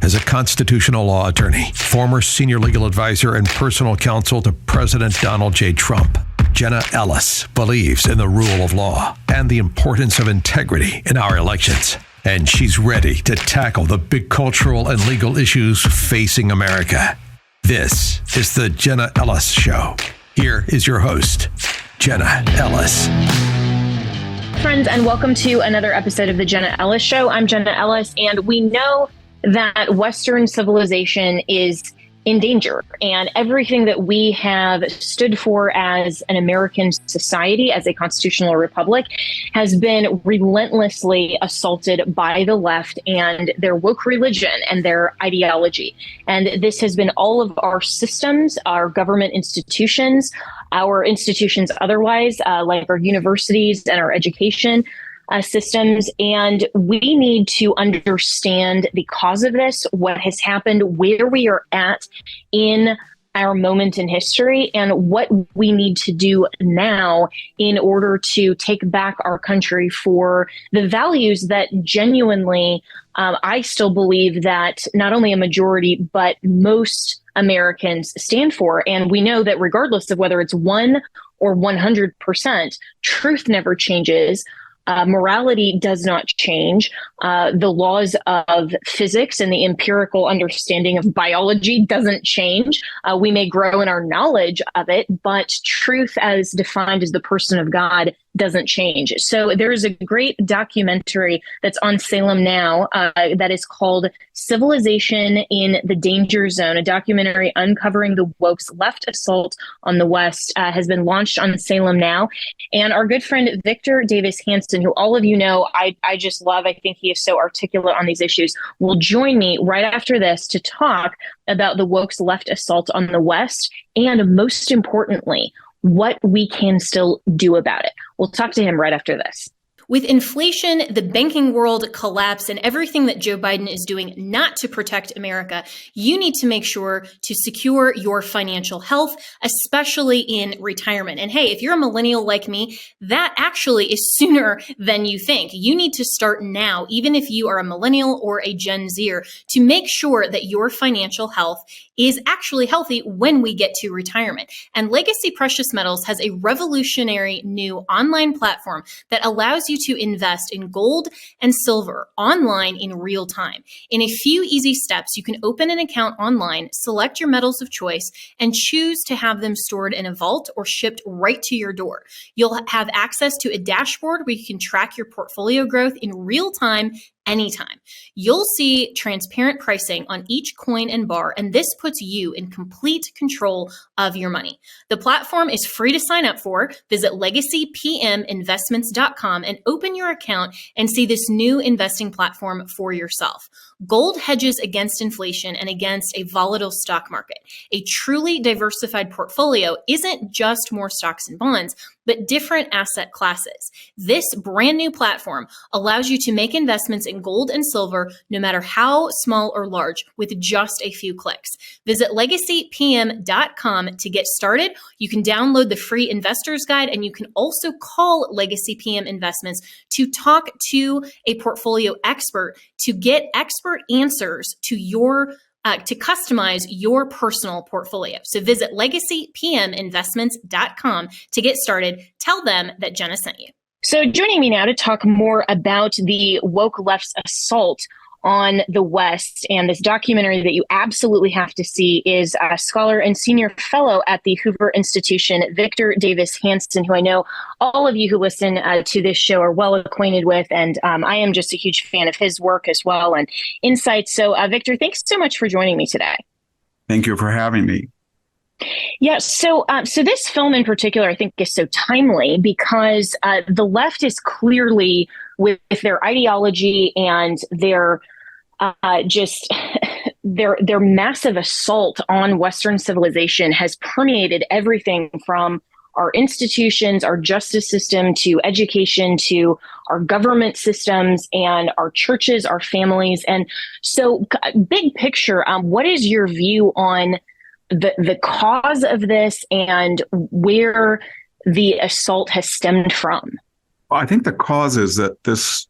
As a constitutional law attorney, former senior legal advisor and personal counsel to President Donald J. Trump, Jenna Ellis believes in the rule of law and the importance of integrity in our elections. And she's ready to tackle the big cultural and legal issues facing America. This is the Jenna Ellis Show. Here is your host, Jenna Ellis. Friends, and welcome to another episode of the Jenna Ellis Show. I'm Jenna Ellis, and we know that Western civilization is in danger, and everything that we have stood for as an American society, as a constitutional republic, has been relentlessly assaulted by the left and their woke religion and their ideology. And this has been all of our systems, our government institutions, our institutions otherwise, like our universities and our education systems. And we need to understand the cause of this, what has happened, where we are at in our moment in history, and what we need to do now in order to take back our country for the values that genuinely, I still believe that not only a majority, but most Americans stand for. And we know that regardless of whether it's 1 or 100%, truth never changes. Morality does not change. The laws of physics and the empirical understanding of biology doesn't change. We may grow in our knowledge of it, but truth as defined as the person of God doesn't change. So there is a great documentary that's on Salem now that is called Civilization in the Danger Zone, a documentary uncovering the woke's left assault on the West, has been launched on Salem now. And our good friend Victor Davis Hanson, who all of you know, I just love, I think he is so articulate on these issues, will join me right after this to talk about the woke's left assault on the West, and most importantly, what we can still do about it. We'll talk to him right after this. With inflation, the banking world collapse, and everything that Joe Biden is doing not to protect America, you need to make sure to secure your financial health, especially in retirement. And hey, if you're a millennial like me, that actually is sooner than you think. You need to start now, even if you are a millennial or a Gen Zer, to make sure that your financial health is actually healthy when we get to retirement. And Legacy Precious Metals has a revolutionary new online platform that allows you to invest in gold and silver online in real time. In a few easy steps, you can open an account online, select your metals of choice, and choose to have them stored in a vault or shipped right to your door. You'll have access to a dashboard where you can track your portfolio growth in real time anytime. You'll see transparent pricing on each coin and bar, and this puts you in complete control of your money. The platform is free to sign up for. Visit legacypminvestments.com and open your account and see this new investing platform for yourself. Gold hedges against inflation and against a volatile stock market. A truly diversified portfolio isn't just more stocks and bonds, but different asset classes. This brand new platform allows you to make investments in gold and silver, no matter how small or large, with just a few clicks. Visit legacypm.com to get started. You can download the free investor's guide, and you can also call Legacy PM Investments to talk to a portfolio expert to get expert answers to your to customize your personal portfolio. So visit legacypminvestments.com to get started. Tell them that Jenna sent you. So joining me now to talk more about the woke left's assault on the West and this documentary that you absolutely have to see is a scholar and senior fellow at the Hoover Institution, Victor Davis Hanson, who I know all of you who listen to this show are well acquainted with. And I am just a huge fan of his work as well and insights. So Victor, thanks so much for joining me today. Thank you for having me. Yeah, so this film in particular, I think, is so timely because the left is clearly, with their ideology and their their massive assault on Western civilization has permeated everything from our institutions, our justice system, to education, to our government systems and our churches, our families. And so big picture, what is your view on the cause of this and where the assault has stemmed from? Well, I think the cause is that this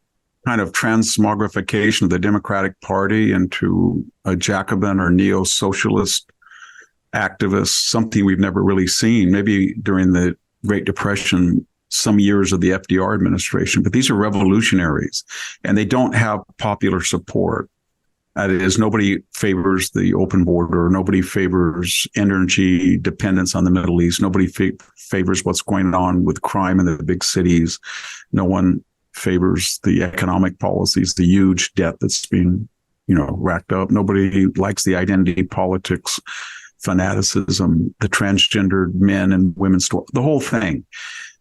kind of transmogrification of the Democratic Party into a Jacobin or neo-socialist activist, something we've never really seen, maybe during the Great Depression, some years of the FDR administration. But these are revolutionaries, and they don't have popular support. That is, nobody favors the open border. Nobody favors energy dependence on the Middle East. Nobody favors what's going on with crime in the big cities. No one favors the economic policies, the huge debt that's being, racked up. Nobody likes the identity politics, fanaticism, the transgendered men and women's story, the whole thing.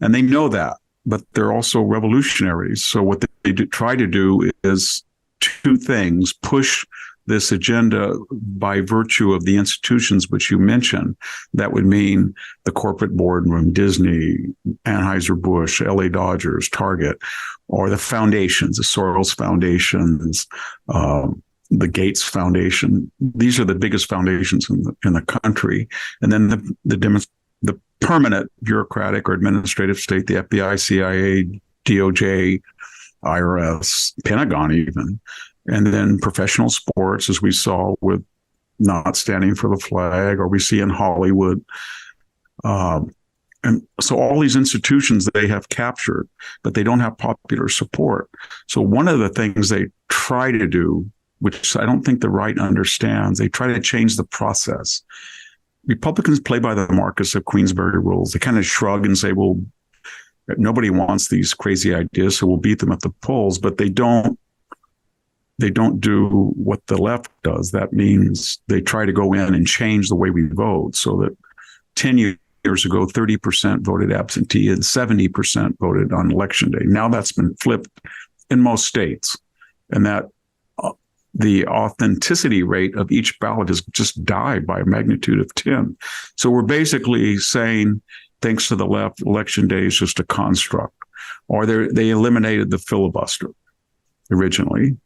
And they know that, but they're also revolutionaries. So what they try to do is two things: push this agenda by virtue of the institutions which you mentioned. That would mean the corporate boardroom, Disney, Anheuser-Busch, LA Dodgers, Target, or the foundations, the Soros foundations, the Gates Foundation. These are the biggest foundations in the country. And then the permanent bureaucratic or administrative state, the FBI, CIA, DOJ, IRS, Pentagon even, and then professional sports, as we saw with not standing for the flag, or we see in Hollywood. And so all these institutions they have captured, but they don't have popular support. So one of the things they try to do, which I don't think the right understands, they try to change the process. Republicans play by the Marquess of Queensberry rules. They kind of shrug and say, well, nobody wants these crazy ideas, so we'll beat them at the polls. But they don't do what the left does. That means they try to go in and change the way we vote, so that 10 years ago, 30% voted absentee and 70% voted on election day. Now that's been flipped in most states, and that the authenticity rate of each ballot has just died by a magnitude of 10. So we're basically saying, thanks to the left, election day is just a construct. Or they eliminated the filibuster originally,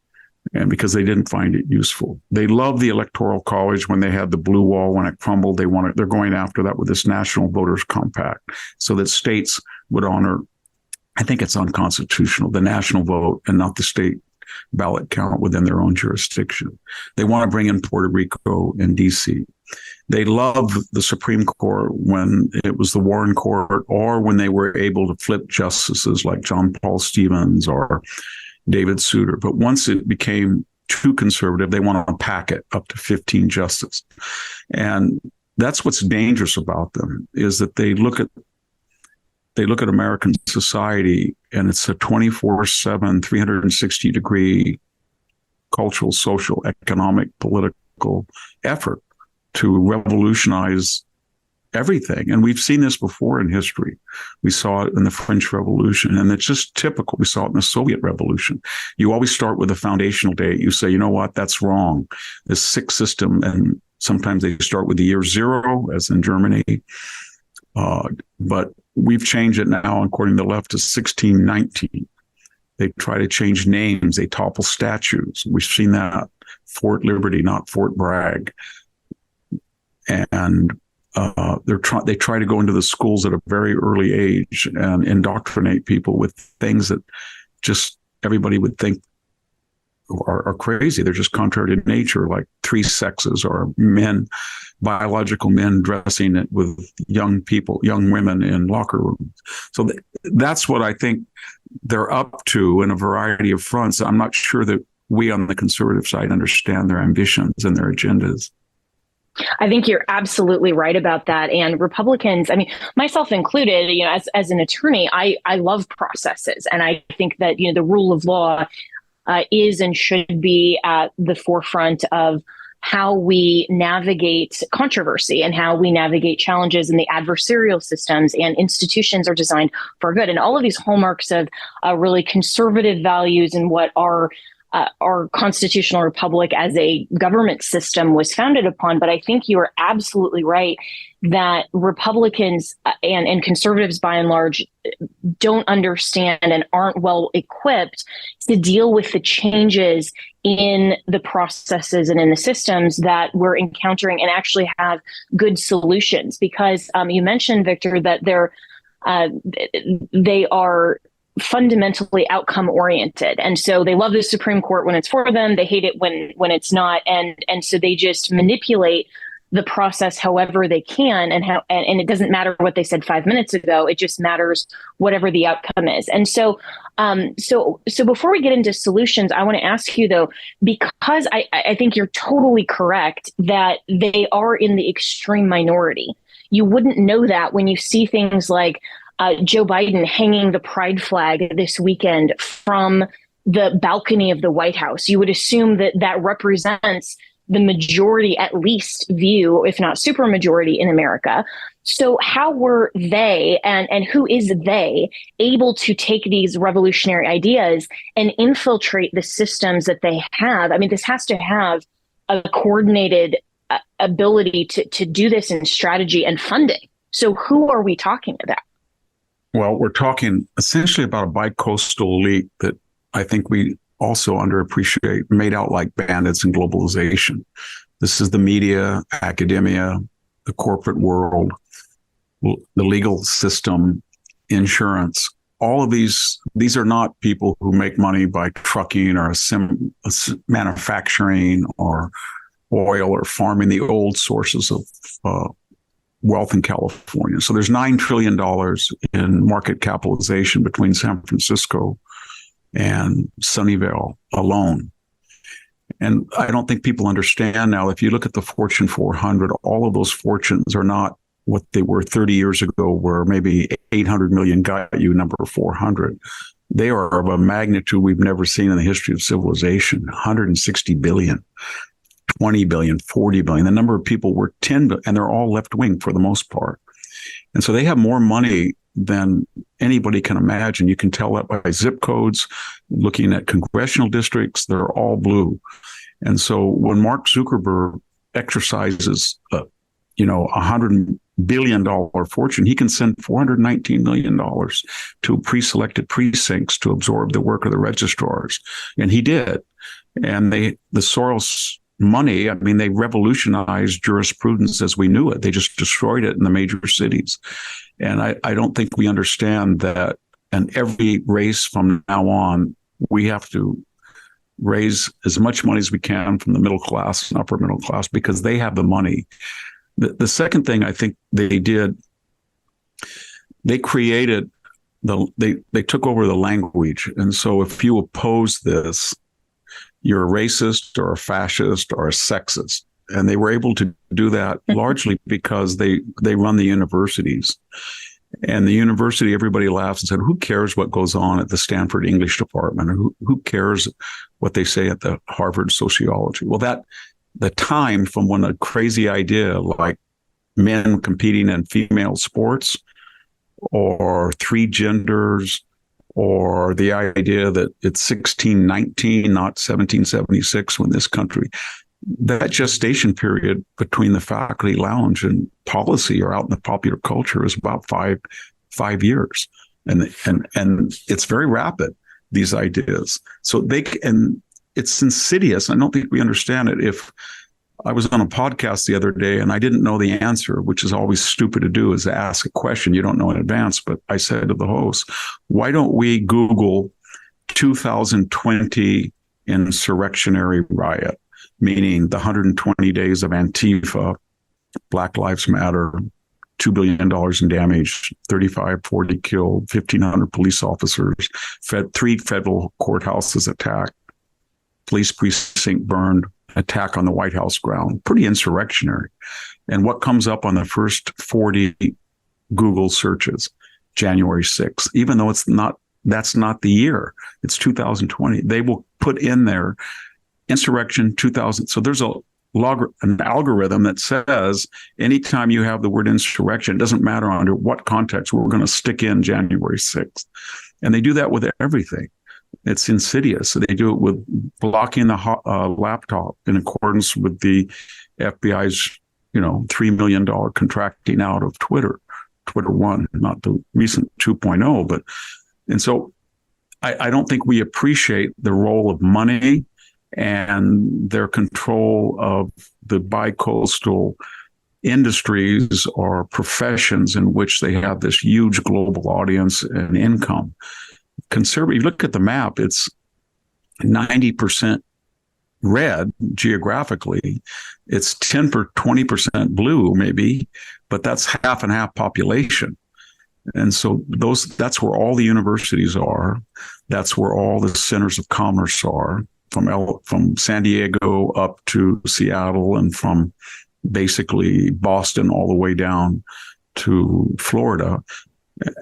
and because they didn't find it useful. They love the Electoral College when they had the blue wall. When it crumbled, they're going after that with this National Voters Compact, so that states would honor, I think it's unconstitutional, the national vote and not the state ballot count within their own jurisdiction. They want to bring in Puerto Rico and DC. They love the Supreme Court when it was the Warren Court, or when they were able to flip justices like John Paul Stevens or David Souter. But once it became too conservative, they want to pack it up to 15 justices. And that's what's dangerous about them, is that they look at American society, and it's a 24/7, 360-degree cultural, social, economic, political effort to revolutionize everything. And we've seen this before in history. We saw it in the French Revolution, and it's just typical. We saw it in the Soviet Revolution. You always start with a foundational date. You say, you know what, that's wrong. This sick system, and sometimes they start with the year zero, as in Germany. But we've changed it now, according to the left, to 1619. They try to change names. They topple statues. We've seen that. Fort Liberty, not Fort Bragg. And they try to go into the schools at a very early age and indoctrinate people with things that just everybody would think are crazy. They're just contrary to nature, like three sexes, or men, biological men dressing it with young people, young women in locker rooms. So that's what I think they're up to in a variety of fronts. I'm not sure that we on the conservative side understand their ambitions and their agendas. I think you're absolutely right about that. And Republicans, I mean, myself included, as an attorney, I love processes. And I think that, the rule of law is and should be at the forefront of how we navigate controversy and how we navigate challenges in the adversarial systems, and institutions are designed for good. And all of these hallmarks of really conservative values and what our constitutional republic as a government system was founded upon. But I think you are absolutely right that Republicans and conservatives, by and large, don't understand and aren't well equipped to deal with the changes in the processes and in the systems that we're encountering, and actually have good solutions. Because you mentioned, Victor, that they are fundamentally outcome oriented. And so they love the Supreme Court when it's for them. They hate it when it's not. And so they just manipulate the process however they can, and it doesn't matter what they said 5 minutes ago. It just matters whatever the outcome is. And so before we get into solutions, I want to ask you though, because I think you're totally correct that they are in the extreme minority. You wouldn't know that when you see things like Joe Biden hanging the pride flag this weekend from the balcony of the White House. You would assume that represents the majority, at least, view, if not supermajority in America. So how were they, and who is they, able to take these revolutionary ideas and infiltrate the systems that they have? I mean, this has to have a coordinated ability to do this in strategy and funding. So who are we talking about? Well, we're talking essentially about a bi-coastal elite that I think we also underappreciate, made out like bandits in globalization. This is the media, academia, the corporate world, the legal system, insurance. All of these are not people who make money by trucking or manufacturing or oil or farming, the old sources of wealth in California. So there's $9 trillion in market capitalization between San Francisco and Sunnyvale alone. And I don't think people understand now, if you look at the Fortune 400, all of those fortunes are not what they were 30 years ago, where maybe 800 million got you number 400. They are of a magnitude we've never seen in the history of civilization. 160 billion, 20 billion, 40 billion. The number of people were 10 billion, and they're all left wing for the most part. And so they have more money than anybody can imagine. You can tell that by zip codes, looking at congressional districts, they're all blue. And so when Mark Zuckerberg exercises, $100 billion fortune, he can send $419 million to pre-selected precincts to absorb the work of the registrars. And he did. And the Soros money, I mean, they revolutionized jurisprudence as we knew it. They just destroyed it in the major cities. And I don't think we understand that. And every race from now on, we have to raise as much money as we can from the middle class and upper middle class, because they have the money. The second thing I think they did, they created they took over the language. And so if you oppose this, you're a racist or a fascist or a sexist. And they were able to do that largely because they run the universities. And the university, everybody laughs and said, who cares what goes on at the Stanford English department? Or who cares what they say at the Harvard sociology? Well, the time from when a crazy idea like men competing in female sports or three genders, or the idea that it's 1619, not 1776 when this country, that gestation period between the faculty lounge and policy or out in the popular culture is about five years. And it's very rapid, these ideas. So and it's insidious. I don't think we understand it. If I was on a podcast the other day and I didn't know the answer, which is always stupid to do, is to ask a question you don't know in advance. But I said to the host, why don't we Google 2020 insurrectionary riot, meaning the 120 days of Antifa, Black Lives Matter, $2 billion in damage, 40 killed, 1,500 police officers, 3 federal courthouses attacked, police precinct burned, attack on the White House ground, pretty insurrectionary. And what comes up on the first 40 Google searches? January 6th, even though that's not the year, it's 2020. They will put in there insurrection 2000. So there's an algorithm that says anytime you have the word insurrection, it doesn't matter under what context, we're going to stick in January 6th. And they do that with everything. It's insidious. They do it with blocking the laptop in accordance with the FBI's, $3 million contracting out of Twitter 1, not the recent 2.0. And so I don't think we appreciate the role of money and their control of the bi-coastal industries or professions in which they have this huge global audience and income. conservative, look at the map, it's 90% red geographically. It's 20% blue maybe, but that's half and half population. And so that's where all the universities are. That's where all the centers of commerce are, from San Diego up to Seattle, and from basically Boston all the way down to Florida.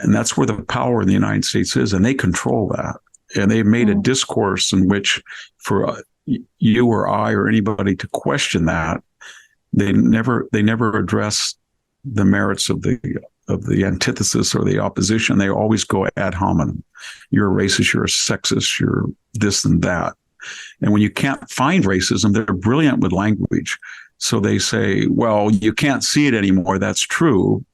And that's where the power in the United States is, and they control that. And they've made a discourse in which for you or I or anybody to question that, they never address the merits of the antithesis or the opposition. They always go ad hominem. You're a racist, you're a sexist, you're this and that. And when you can't find racism, they're brilliant with language. So they say, well, you can't see it anymore. That's true.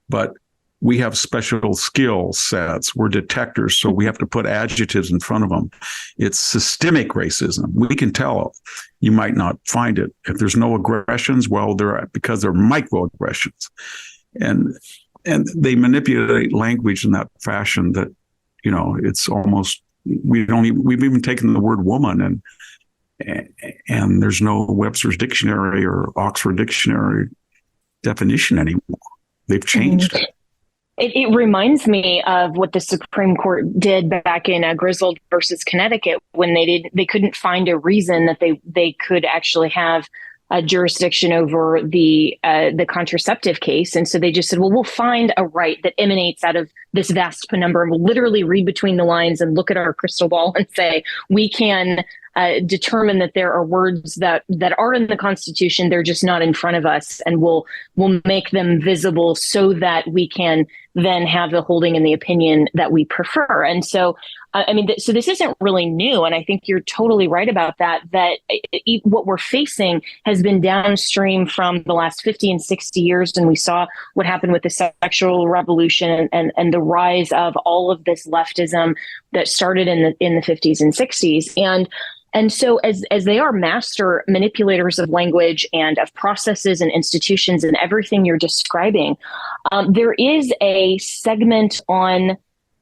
But we have special skill sets. We're detectors, so we have to put adjectives in front of them. It's systemic racism. We can tell. You might not find it. If there's no aggressions, well, because they're microaggressions. And they manipulate language in that fashion that, it's almost, we've even taken the word woman and there's no Webster's dictionary or Oxford dictionary definition anymore. They've changed it. It reminds me of what the Supreme Court did back in Griswold versus Connecticut, when they couldn't find a reason that they could actually have a jurisdiction over the contraceptive case. And so they just said, well, we'll find a right that emanates out of this vast penumbra. We'll literally read between the lines and look at our crystal ball and say, we can determine that there are words that are in the Constitution. They're just not in front of us, and we'll make them visible so that we can then have the holding and the opinion that we prefer. And so, so this isn't really new. And I think you're totally right about that what we're facing has been downstream from the last 50 and 60 years. And we saw what happened with the sexual revolution and the rise of all of this leftism that started in the 50s and 60s. And so as they are master manipulators of language and of processes and institutions and everything you're describing, there is a segment on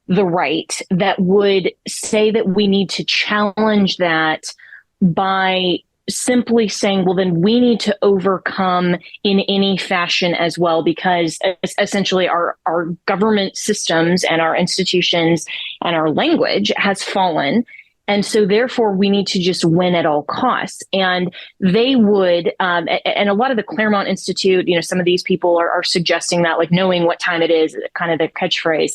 the right that would say that we need to challenge that by simply saying, well, then we need to overcome in any fashion as well, because essentially our government systems and our institutions and our language has fallen. And so therefore we need to just win at all costs. And they would, and a lot of the Claremont Institute, some of these people are suggesting that, like, knowing what time it is, kind of the catchphrase,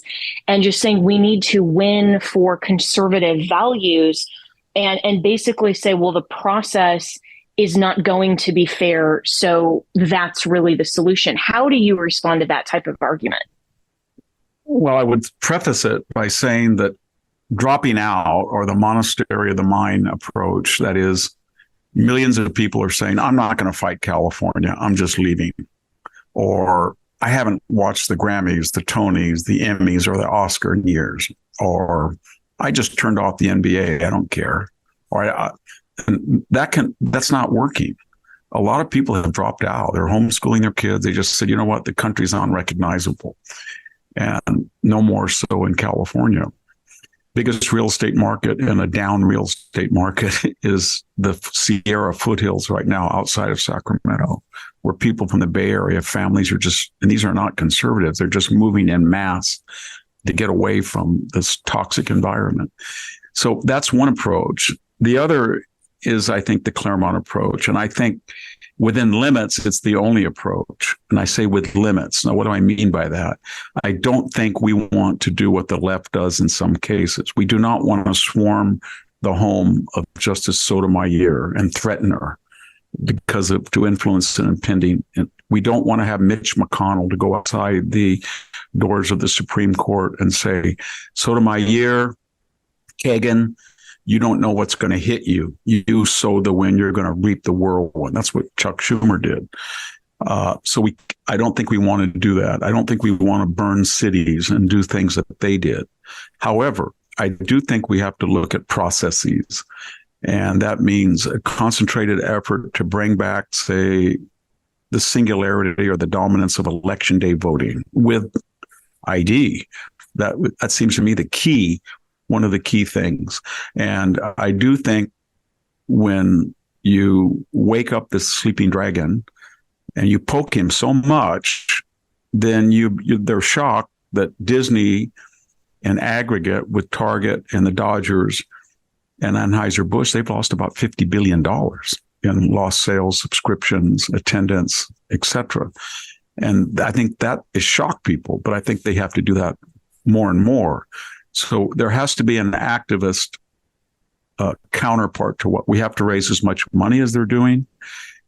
and just saying we need to win for conservative values and basically say, well, the process is not going to be fair. So that's really the solution. How do you respond to that type of argument? Well, I would preface it by saying that dropping out, or the monastery of the mind approach, that is, millions of people are saying, I'm not going to fight California, I'm just leaving. Or I haven't watched the Grammys, the Tonys, the Emmys, or the Oscar in years. Or I just turned off the NBA, I don't care. Or that's not working. A lot of people have dropped out. They're homeschooling their kids. They just said, you know what, the country's unrecognizable. And no more so in California. Biggest real estate market in a down real estate market is the Sierra foothills right now outside of Sacramento, where people from the Bay Area, families are just, and these are not conservatives, they're just moving en masse to get away from this toxic environment. So that's one approach. The other is, I think, the Claremont approach. And I think within limits, it's the only approach. And I say with limits. Now, what do I mean by that? I don't think we want to do what the left does in some cases. We do not want to swarm the home of Justice Sotomayor and threaten her to influence an impending. We don't want to have Mitch McConnell to go outside the doors of the Supreme Court and say, Sotomayor, Kagan, you don't know what's going to hit you. You sow the wind, you're going to reap the whirlwind. That's what Chuck Schumer did. I don't think we want to do that. I don't think we want to burn cities and do things that they did. However, I do think we have to look at processes. And that means a concentrated effort to bring back, say, the singularity or the dominance of election day voting with ID. That seems to me the key. one of the key things. And I do think when you wake up this sleeping dragon and you poke him so much, then they're shocked that Disney and aggregate with Target and the Dodgers and Anheuser-Busch, they've lost about $50 billion in lost sales, subscriptions, attendance, etc. And I think that has shocked people, but I think they have to do that more and more. So there has to be an activist counterpart to what we have to raise as much money as they're doing.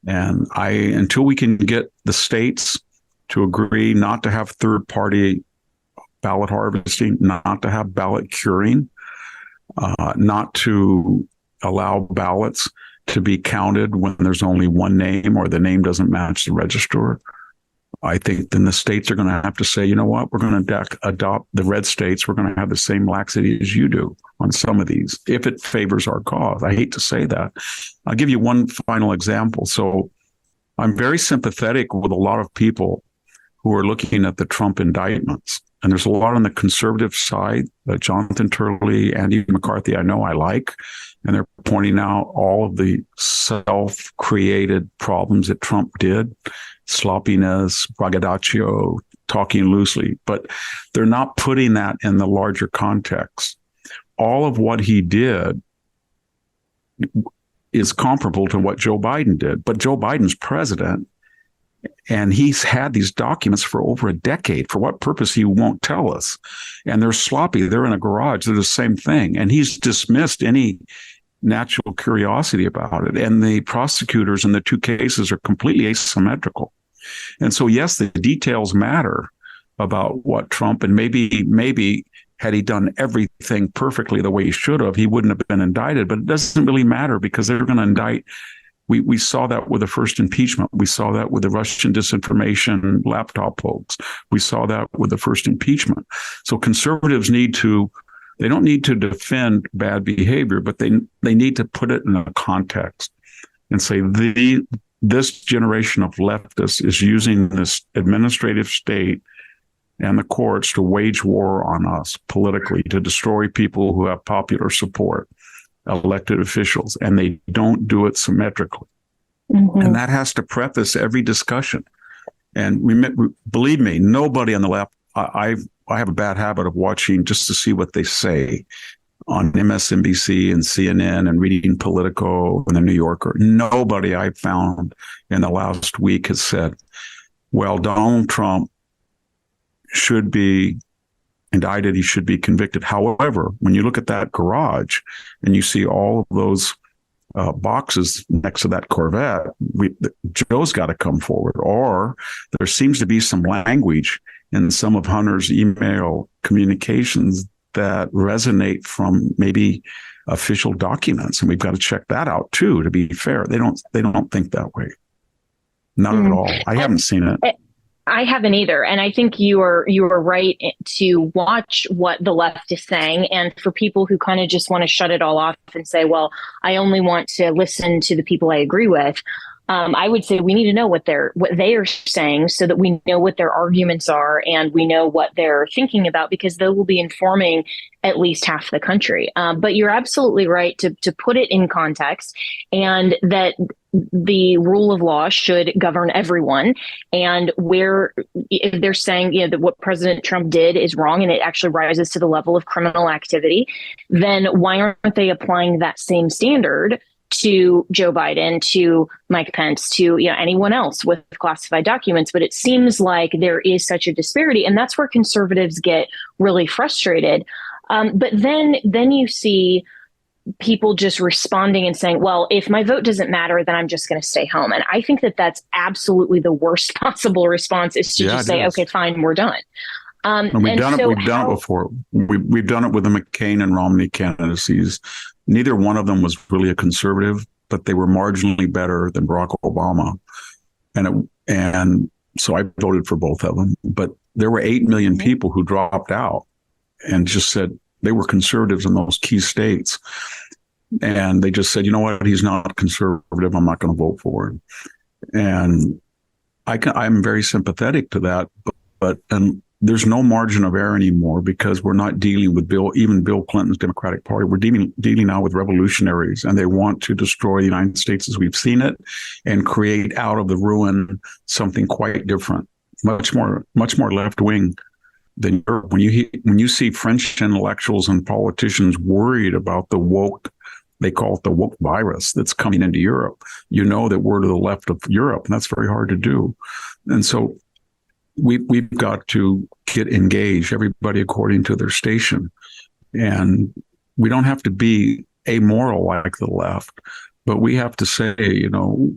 And until we can get the states to agree not to have third-party ballot harvesting, not to have ballot curing, not to allow ballots to be counted when there's only one name or the name doesn't match the register, I think then the states are going to have to say, you know what, we're going to adopt the red states. We're going to have the same laxity as you do on some of these, if it favors our cause. I hate to say that. I'll give you one final example. So I'm very sympathetic with a lot of people who are looking at the Trump indictments. And there's a lot on the conservative side, Jonathan Turley, Andy McCarthy, I know I like, and they're pointing out all of the self-created problems that Trump did, sloppiness, braggadocio, talking loosely, but they're not putting that in the larger context. All of what he did is comparable to what Joe Biden did, but Joe Biden's president, and he's had these documents for over a decade. For what purpose, he won't tell us. And they're sloppy. They're in a garage. They're the same thing. And he's dismissed any natural curiosity about it. And the prosecutors in the two cases are completely asymmetrical. And so, yes, the details matter about what Trump, and maybe had he done everything perfectly the way he should have, he wouldn't have been indicted. But it doesn't really matter because they're going to indict. We saw that with the first impeachment. We saw that with the Russian disinformation laptop hoax. We saw that with the first impeachment. So conservatives they don't need to defend bad behavior, but they need to put it in a context and say this generation of leftists is using this administrative state and the courts to wage war on us politically, to destroy people who have popular support, elected officials, and they don't do it symmetrically. Mm-hmm. And that has to preface every discussion. And believe me, nobody on the left, I have a bad habit of watching just to see what they say on MSNBC and CNN and reading Politico and the New Yorker. Nobody I found in the last week has said, well, Donald Trump should be indicted, he should be convicted. However, when you look at that garage and you see all of those boxes next to that Corvette, Joe's got to come forward. Or there seems to be some language in some of Hunter's email communications that resonate from maybe official documents, and we've got to check that out too. To be fair, they don't think that way. Not at all. I haven't seen it. I haven't either. And I think you are right to watch what the left is saying. And for people who kind of just want to shut it all off and say, well, I only want to listen to the people I agree with. I would say we need to know what they are saying so that we know what their arguments are and we know what they're thinking about, because they will be informing at least half the country. But you're absolutely right to put it in context, and that the rule of law should govern everyone. And if they're saying, that what President Trump did is wrong and it actually rises to the level of criminal activity, then why aren't they applying that same standard to Joe Biden, to Mike Pence, to anyone else with classified documents? But it seems like there is such a disparity, and that's where conservatives get really frustrated. But then you see people just responding and saying, well, if my vote doesn't matter, then I'm just going to stay home. And I think that that's absolutely the worst possible response, is to just say, okay, fine, we're done. And we've done it before. We've done it with the McCain and Romney candidacies. Neither one of them was really a conservative, but they were marginally better than Barack Obama. And so I voted for both of them. But there were 8 million people who dropped out and just said they were conservatives in those key states. And they just said, you know what, he's not conservative, I'm not going to vote for him. And I'm very sympathetic to that. But there's no margin of error anymore because we're not dealing with even Bill Clinton's Democratic Party. We're dealing now with revolutionaries, and they want to destroy the United States as we've seen it and create out of the ruin something quite different, much more left wing than Europe. When you see French intellectuals and politicians worried about the woke, they call it the woke virus that's coming into Europe, you know that we're to the left of Europe, and that's very hard to do. And so we've got to get engaged, everybody according to their station. And we don't have to be amoral like the left, but we have to say,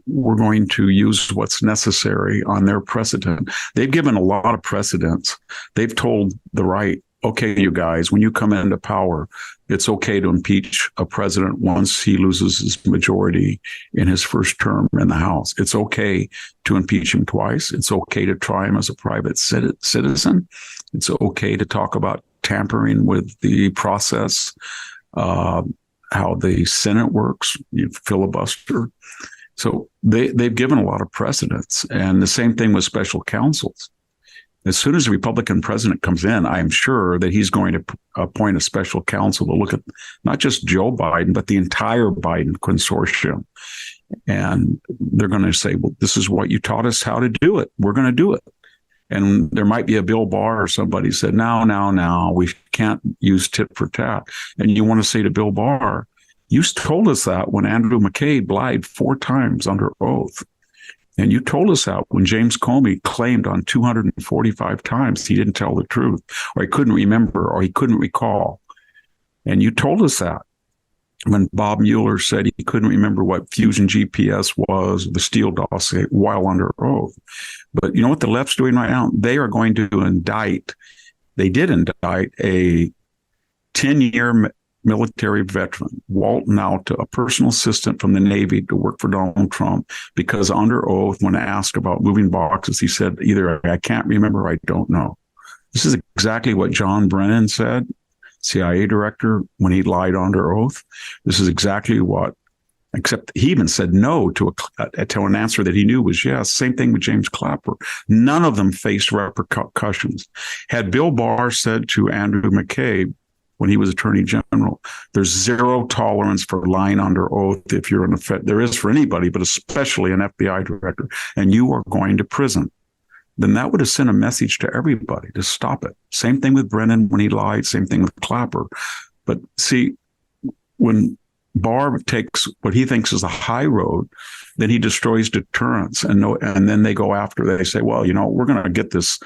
we're going to use what's necessary on their precedent. They've given a lot of precedents. They've told the right, okay, you guys, when you come into power, it's okay to impeach a president once he loses his majority in his first term in the House. It's okay to impeach him twice. It's okay to try him as a private citizen. It's okay to talk about tampering with the process, how the Senate works, filibuster. So they've given a lot of precedents. And the same thing with special counsels. As soon as the Republican president comes in, I'm sure that he's going to appoint a special counsel to look at not just Joe Biden, but the entire Biden consortium. And they're going to say, well, this is what you taught us how to do it. We're going to do it. And there might be a Bill Barr or somebody said, no, we can't use tit for tat. And you want to say to Bill Barr, you told us that when Andrew McCabe lied 4 times under oath. And you told us that when James Comey claimed on 245 times he didn't tell the truth, or he couldn't remember, or he couldn't recall. And you told us that when Bob Mueller said he couldn't remember what Fusion GPS was, the Steele dossier, while under oath. But you know what the left's doing right now? They are going to they did indict a 10-year military veteran, Walt Nauta, a personal assistant from the Navy to work for Donald Trump, because under oath, when asked about moving boxes, he said, either I can't remember or I don't know. This is exactly what John Brennan said, CIA director, when he lied under oath. This is exactly what, except he even said no to an answer that he knew was yes. Same thing with James Clapper. None of them faced repercussions. Had Bill Barr said to Andrew McCabe, when he was Attorney General, there's zero tolerance for lying under oath if you're there is for anybody, but especially an FBI director, and you are going to prison, then that would have sent a message to everybody to stop it. Same thing with Brennan when he lied, same thing with Clapper. But see, when Barr takes what he thinks is the high road, then he destroys deterrence. And then they go after, they say, well, we're going to get this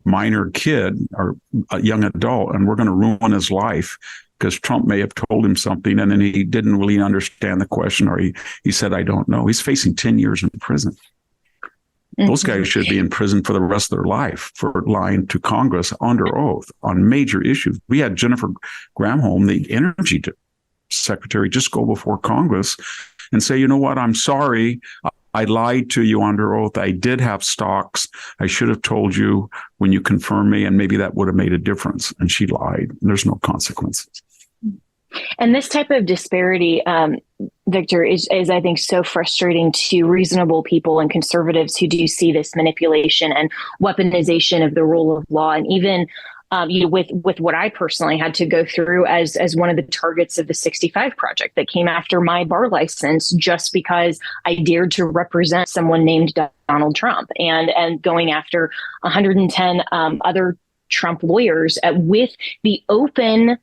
minor kid or a young adult, and we're going to ruin his life because Trump may have told him something and then he didn't really understand the question, or he said, I don't know. He's facing 10 years in prison. Mm-hmm. Those guys should be in prison for the rest of their life for lying to Congress under oath on major issues. We had Jennifer Granholm, the energy secretary, just go before Congress and say, you know what, I'm sorry. I lied to you under oath. I did have stocks. I should have told you when you confirmed me, and maybe that would have made a difference. And she lied. There's no consequences. And this type of disparity, Victor, is I think so frustrating to reasonable people and conservatives who do see this manipulation and weaponization of the rule of law, and even with what I personally had to go through as one of the targets of the 65 Project that came after my bar license just because I dared to represent someone named Donald Trump, and going after 110 other Trump lawyers with the open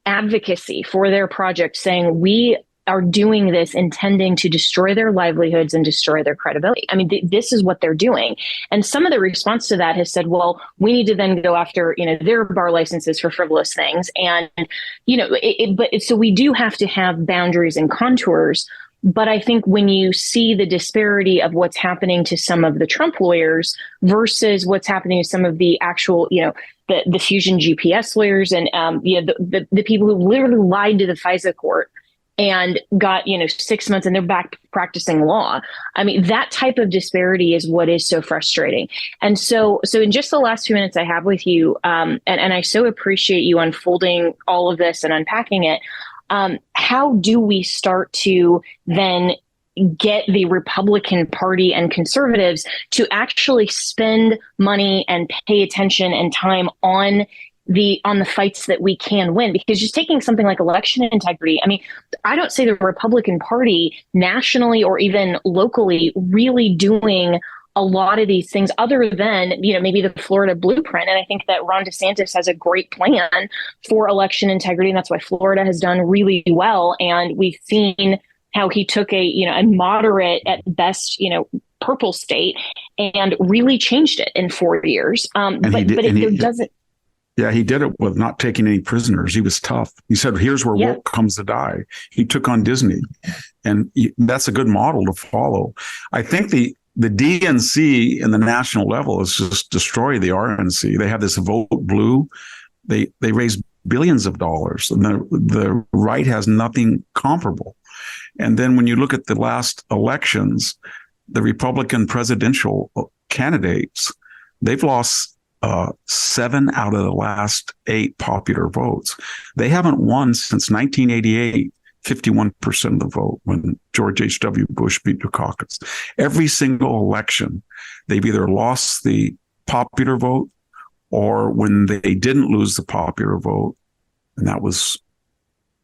advocacy for their project, saying we are doing this intending to destroy their livelihoods and destroy their credibility. I mean, this is what they're doing. And some of the response to that has said, well, we need to then go after, their bar licenses for frivolous things. And, so we do have to have boundaries and contours. But I think when you see the disparity of what's happening to some of the Trump lawyers versus what's happening to some of the actual, the Fusion GPS lawyers and, the people who literally lied to the FISA court and got, 6 months and they're back practicing law. I mean, that type of disparity is what is so frustrating. And so in just the last 2 minutes I have with you, and I so appreciate you unfolding all of this and unpacking it. How do we start to then get the Republican Party and conservatives to actually spend money and pay attention and time on the fights that we can win. Because just taking something like election integrity, I mean, I don't see the Republican Party nationally or even locally really doing a lot of these things other than, maybe the Florida blueprint. And I think that Ron DeSantis has a great plan for election integrity. And that's why Florida has done really well. And we've seen how he took a moderate at best, purple state and really changed it in 4 years. Yeah, he did it with not taking any prisoners. He was tough. He said, here's where woke comes to die. He took on Disney. And that's a good model to follow. I think the DNC in the national level has just destroyed the RNC. They have this vote blue. They raise billions of dollars. And the right has nothing comparable. And then when you look at the last elections, the Republican presidential candidates, they've lost 7 out of the last 8 popular votes. They haven't won since 1988, 51% of the vote when George H.W. Bush beat Dukakis. Every single election, they've either lost the popular vote or when they didn't lose the popular vote, and that was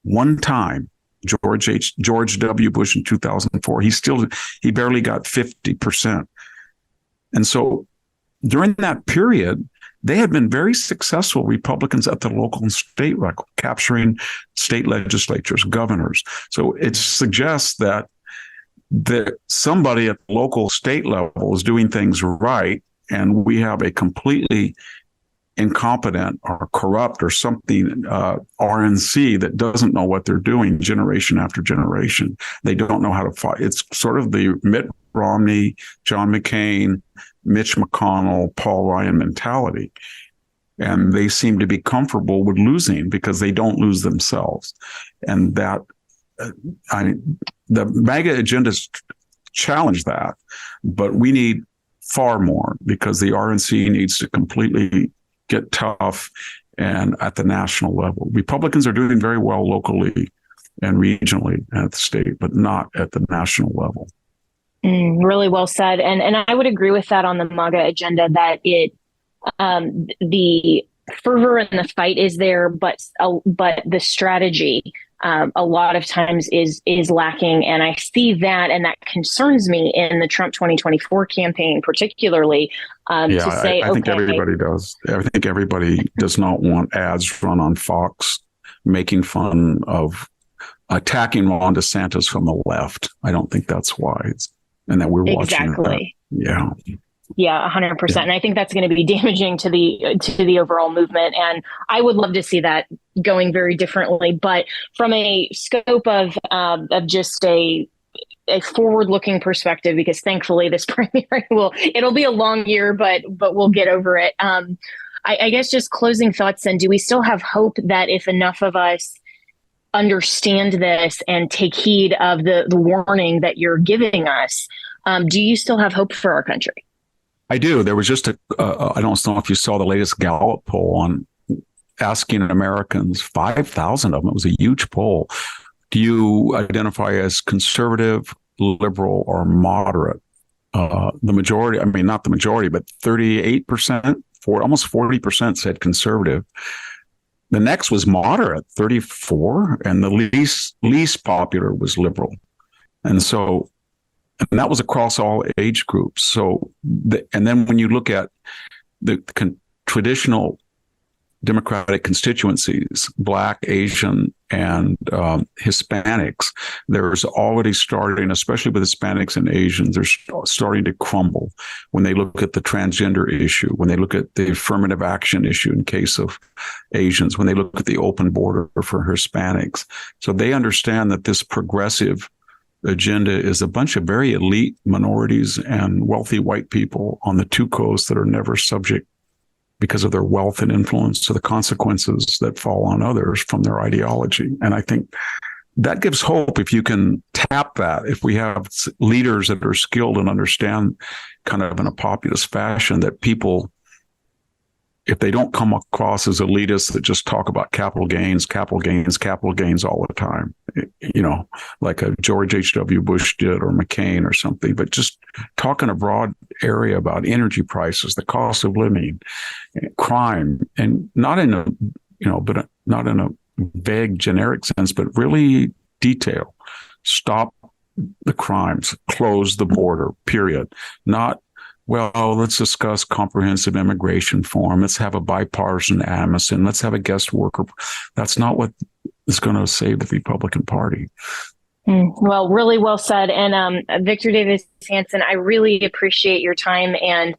one time, George W. Bush in 2004, he barely got 50%. And so during that period, they had been very successful, Republicans at the local and state level, capturing state legislatures, governors. So it suggests that somebody at the local state level is doing things right, and we have a completely incompetent or corrupt or something RNC that doesn't know what they're doing generation after generation. They don't know how to fight. It's sort of the Mitt Romney, John McCain, Mitch McConnell, Paul Ryan mentality. And they seem to be comfortable with losing because they don't lose themselves. And that, the MAGA agendas challenge that, but we need far more because the RNC needs to completely get tough and at the national level. Republicans are doing very well locally and regionally at the state, but not at the national level. Really well said. And I would agree with that on the MAGA agenda that the fervor and the fight is there, but the strategy a lot of times is lacking. And I see that, and that concerns me in the Trump 2024 campaign, particularly to say, I think everybody does. I think everybody does not want ads run on Fox making fun of attacking Ron DeSantis from the left. I don't think that's wise. And that we're watching that. Yeah. Yeah, 100%. And I think that's going to be damaging to the overall movement. And I would love to see that going very differently. But from a scope of just a forward-looking perspective, because thankfully this primary it'll be a long year, but we'll get over it. I guess just closing thoughts. And do we still have hope that if enough of us understand this and take heed of the warning that you're giving us, do you still have hope for our country? I do. There was just I don't know if you saw the latest Gallup poll on asking Americans, 5,000 of them, it was a huge poll. Do you identify as conservative, liberal, or moderate? The majority, not the majority, but 38%, almost 40% said conservative. The next was moderate, 34%, and the least popular was liberal. And that was across all age groups. So, and then when you look at the traditional Democratic constituencies, Black, Asian, and Hispanics, there's already starting, especially with Hispanics and Asians, they're starting to crumble when they look at the transgender issue, when they look at the affirmative action issue in case of Asians, when they look at the open border for Hispanics. So they understand that this progressive agenda is a bunch of very elite minorities and wealthy white people on the two coasts that are never subject, because of their wealth and influence, to the consequences that fall on others from their ideology. And I think that gives hope if you can tap that, if we have leaders that are skilled and understand kind of in a populist fashion that people if they don't come across as elitists that just talk about capital gains all the time, like a George H.W. Bush did or McCain or something, but just talk in a broad area about energy prices, the cost of living, crime, and not in a vague generic sense, but really detail. Stop the crimes, close the border, period. Not, well, let's discuss comprehensive immigration reform. Let's have a bipartisan amnesty. Let's have a guest worker. That's not what is going to save the Republican Party. Well, really well said. And Victor Davis Hanson, I really appreciate your time and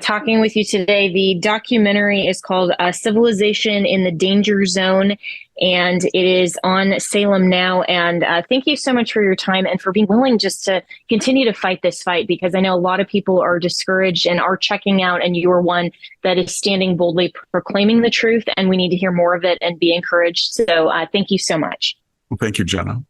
talking with you today. The documentary is called Civilization in the Danger Zone, and it is on Salem now. And thank you so much for your time and for being willing just to continue to fight this fight, because I know a lot of people are discouraged and are checking out, and you are one that is standing boldly proclaiming the truth, and we need to hear more of it and be encouraged. So thank you so much. Well, thank you, Jenna.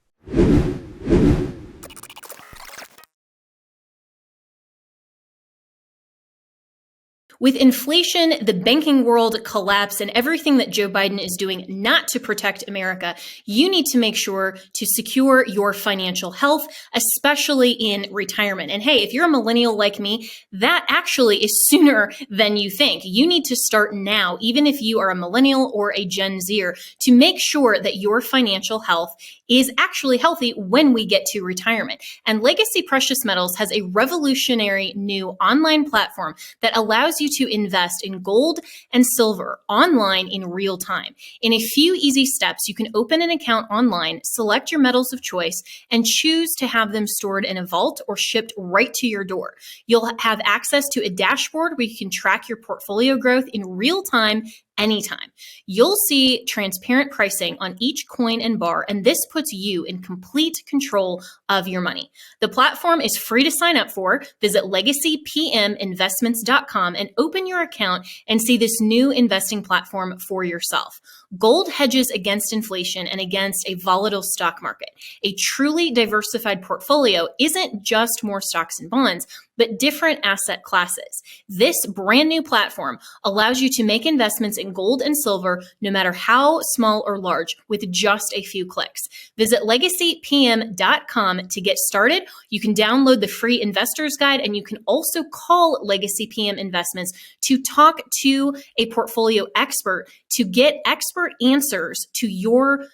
With inflation, the banking world collapse, and everything that Joe Biden is doing not to protect America, you need to make sure to secure your financial health, especially in retirement. And hey, if you're a millennial like me, that actually is sooner than you think. You need to start now, even if you are a millennial or a Gen Zer, to make sure that your financial health is actually healthy when we get to retirement. And Legacy Precious Metals has a revolutionary new online platform that allows you to invest in gold and silver online in real time. In a few easy steps, you can open an account online, select your metals of choice, and choose to have them stored in a vault or shipped right to your door. You'll have access to a dashboard where you can track your portfolio growth in real time anytime. You'll see transparent pricing on each coin and bar, and this puts you in complete control of your money. The platform is free to sign up for. Visit legacypminvestments.com and open your account and see this new investing platform for yourself. Gold hedges against inflation and against a volatile stock market. A truly diversified portfolio isn't just more stocks and bonds, but different asset classes. This brand new platform allows you to make investments in gold and silver, no matter how small or large, with just a few clicks. Visit legacypm.com to get started. You can download the free investor's guide, and you can also call Legacy PM Investments to talk to a portfolio expert to get expert answers to your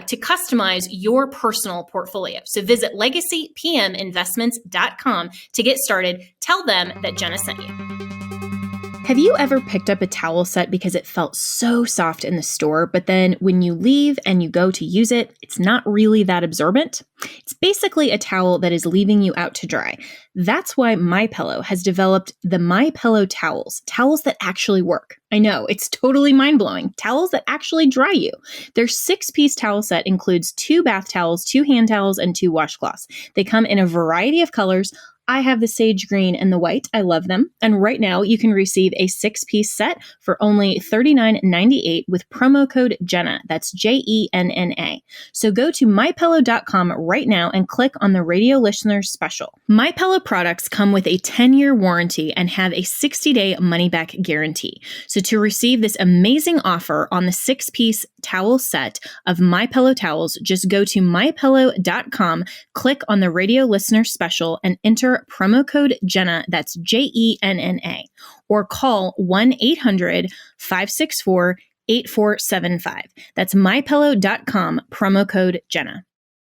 to customize your personal portfolio. So visit legacypminvestments.com to get started. Tell them that Jenna sent you. Have you ever picked up a towel set because it felt so soft in the store, but then when you leave and you go to use it, it's not really that absorbent? It's basically a towel that is leaving you out to dry. That's why MyPillow has developed the MyPillow towels that actually work. I know, it's totally mind-blowing. Towels that actually dry you. Their 6-piece towel set includes 2 bath towels, 2 hand towels, and 2 washcloths. They come in a variety of colors. I have the sage green and the white. I love them. And right now you can receive a 6-piece set for only $39.98 with promo code Jenna. That's JENNA. So go to mypillow.com right now and click on the radio listeners special. MyPillow products come with a 10-year warranty and have a 60-day money-back guarantee. So to receive this amazing offer on the 6-piece towel set of MyPillow towels, just go to mypillow.com, click on the radio listener special, and enter promo code Jenna, that's JENNA, or call 1-800-564-8475. That's mypillow.com, promo code Jenna.